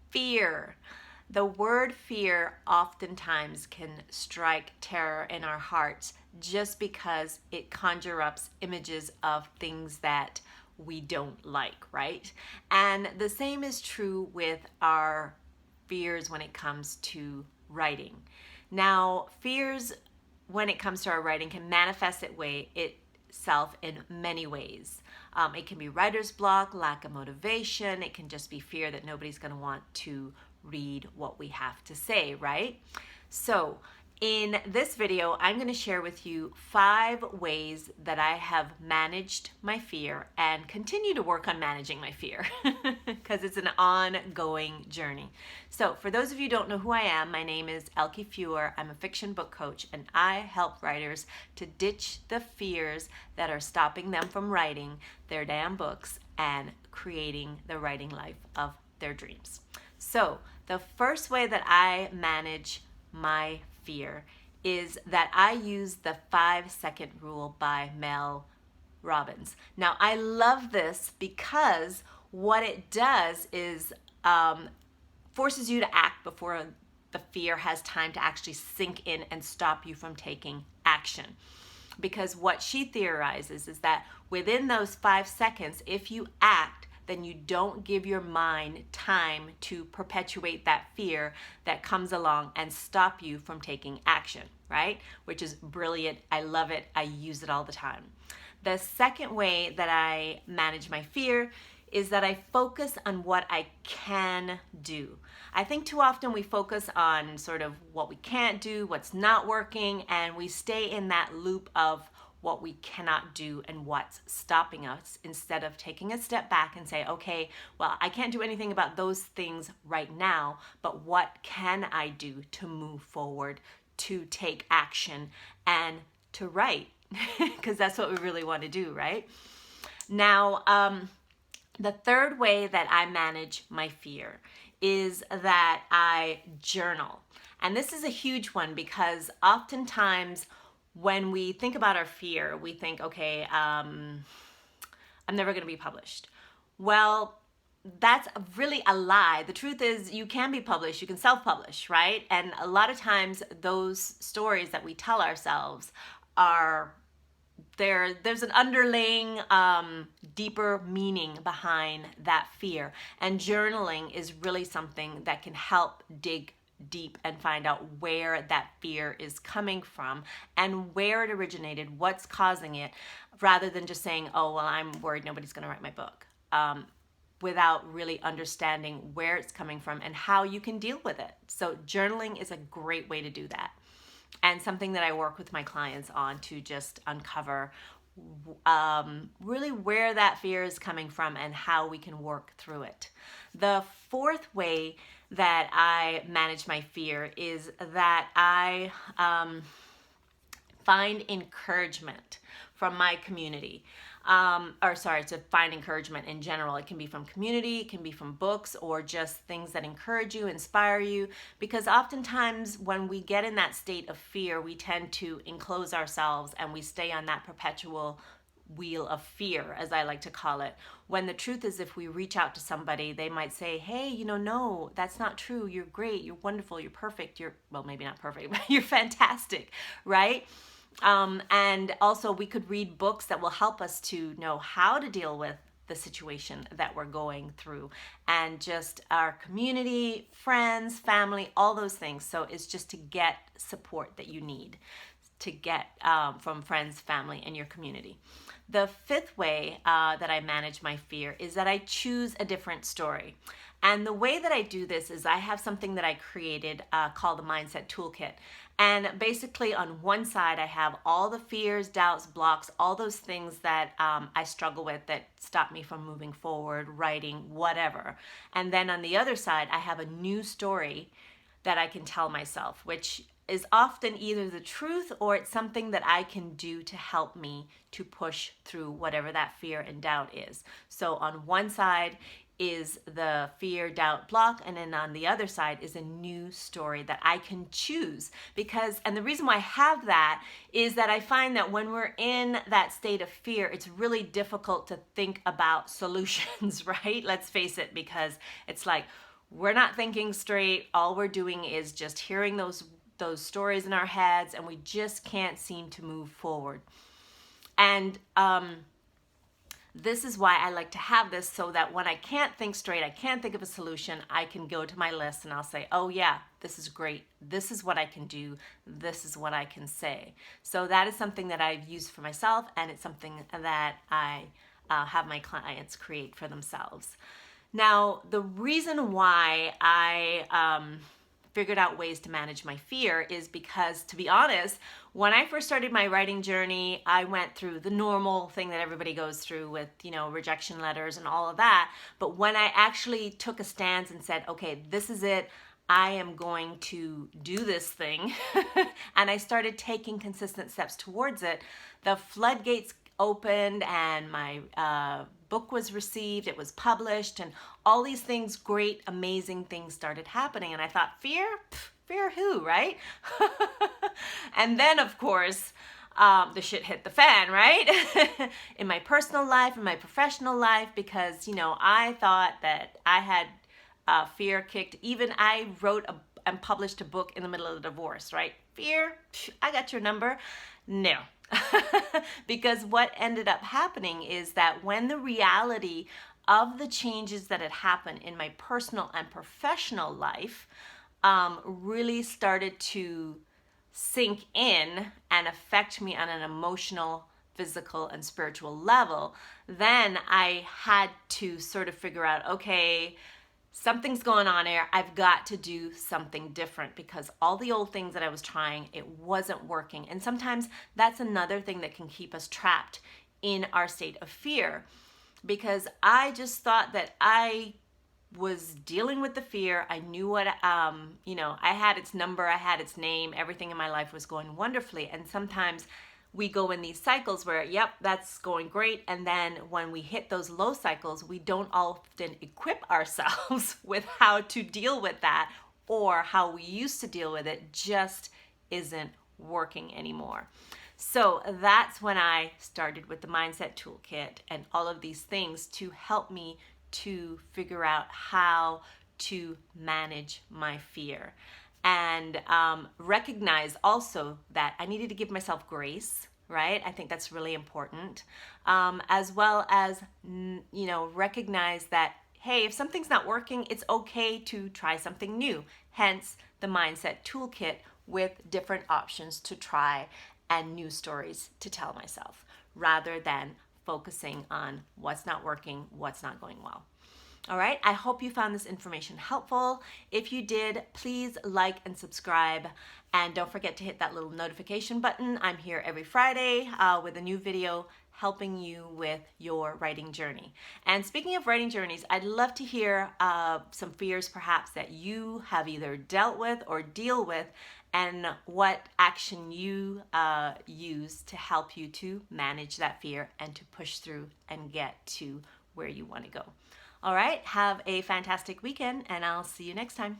Fear. The word fear oftentimes can strike terror in our hearts just because it conjures up images of things that we don't like, right? And the same is true with our fears when it comes to writing. Now, fears when it comes to our writing can manifest itself in many ways. It can be writer's block, lack of motivation. It can just be fear that nobody's going to want to read what we have to say, right? So in this video, I'm going to share with you 5 ways that I have managed my fear and continue to work on managing my fear because it's an ongoing journey. So for those of you who don't know who I am, my name is Elke Feuer. I'm a fiction book coach, and I help writers to ditch the fears that are stopping them from writing their damn books and creating the writing life of their dreams. So the first way that I manage my fear is that I use the 5-second rule by Mel Robbins. Now, I love this because what it does is forces you to act before the fear has time to actually sink in and stop you from taking action. Because what she theorizes is that within those 5 seconds, if you act, then you don't give your mind time to perpetuate that fear that comes along and stop you from taking action, right? Which is brilliant. I love it. I use it all the time. The second way that I manage my fear is that I focus on what I can do. I think too often we focus on sort of what we can't do, what's not working, and we stay in that loop of what we cannot do and what's stopping us, instead of taking a step back and say, okay, well, I can't do anything about those things right now, but what can I do to move forward, to take action, and to write? Because that's what we really want to do, right? Now, the third way that I manage my fear is that I journal. And this is a huge one because oftentimes when we think about our fear, we think, okay, I'm never going to be published. Well, that's really a lie. The truth is you can be published, you can self-publish, right? And a lot of times those stories that we tell ourselves are there's an underlying deeper meaning behind that fear. And journaling is really something that can help dig deep and find out where that fear is coming from and where it originated, what's causing it, rather than just saying, oh, well, I'm worried nobody's going to write my book, without really understanding where it's coming from and how you can deal with it. So journaling is a great way to do that, and something that I work with my clients on to just uncover really where that fear is coming from and how we can work through it. The fourth way that I manage my fear is that I find encouragement from my community. To find encouragement in general. It can be from community, it can be from books, or just things that encourage you, inspire you. Because oftentimes when we get in that state of fear, we tend to enclose ourselves and we stay on that perpetual wheel of fear, as I like to call it. When the truth is, if we reach out to somebody, they might say, hey, no, that's not true. You're great. You're wonderful. You're perfect. Well, maybe not perfect, but you're fantastic, right? And also we could read books that will help us to know how to deal with the situation that we're going through, and just our community, friends, family, all those things. So it's just to get support that you need to get from friends, family, and your community. The fifth way that I manage my fear is that I choose a different story. And the way that I do this is I have something that I created called the Mindset Toolkit. And basically on one side, I have all the fears, doubts, blocks, all those things that I struggle with that stop me from moving forward, writing, whatever. And then on the other side, I have a new story that I can tell myself, which is often either the truth or it's something that I can do to help me to push through whatever that fear and doubt is. So on one side is the fear, doubt, block, and then on the other side is a new story that I can choose. And the reason why I have that is that I find that when we're in that state of fear, it's really difficult to think about solutions, right? Let's face it, because it's like, we're not thinking straight. All we're doing is just hearing those stories in our heads, and we just can't seem to move forward. And this is why I like to have this, so that when I can't think straight, I can't think of a solution, I can go to my list and I'll say, oh yeah, this is great. This is what I can do. This is what I can say. So that is something that I've used for myself, and it's something that I have my clients create for themselves. Now, the reason why I figured out ways to manage my fear is because, to be honest, when I first started my writing journey, I went through the normal thing that everybody goes through with, rejection letters and all of that. But when I actually took a stance and said, okay, this is it, I am going to do this thing, and I started taking consistent steps towards it, the floodgates opened, and my book was received, it was published, and all these things, great, amazing things started happening. And I thought, fear? Pff, fear who, right? And then, of course, the shit hit the fan, right? In my personal life, in my professional life, because, I thought that I had fear kicked. Even I wrote and published a book in the middle of a divorce, right? Fear? Psh, I got your number. No. Because what ended up happening is that when the reality of the changes that had happened in my personal and professional life really started to sink in and affect me on an emotional, physical, and spiritual level, then I had to sort of figure out, okay, something's going on here. I've got to do something different, because all the old things that I was trying, it wasn't working. And sometimes that's another thing that can keep us trapped in our state of fear, because I just thought that I was dealing with the fear. I knew what, I had its number, I had its name, everything in my life was going wonderfully. And sometimes we go in these cycles where, yep, that's going great. And then when we hit those low cycles, we don't often equip ourselves with how to deal with that, or how we used to deal with it just isn't working anymore. So that's when I started with the Mindset Toolkit and all of these things to help me to figure out how to manage my fear. And recognize also that I needed to give myself grace, right? I think that's really important. As well as, recognize that, hey, if something's not working, it's okay to try something new. Hence the Mindset Toolkit with different options to try and new stories to tell myself, rather than focusing on what's not working, what's not going well. All right, I hope you found this information helpful. If you did, please like and subscribe. And don't forget to hit that little notification button. I'm here every Friday with a new video helping you with your writing journey. And speaking of writing journeys, I'd love to hear some fears perhaps that you have either dealt with or deal with, and what action you use to help you to manage that fear and to push through and get to where you want to go. All right, have a fantastic weekend, and I'll see you next time.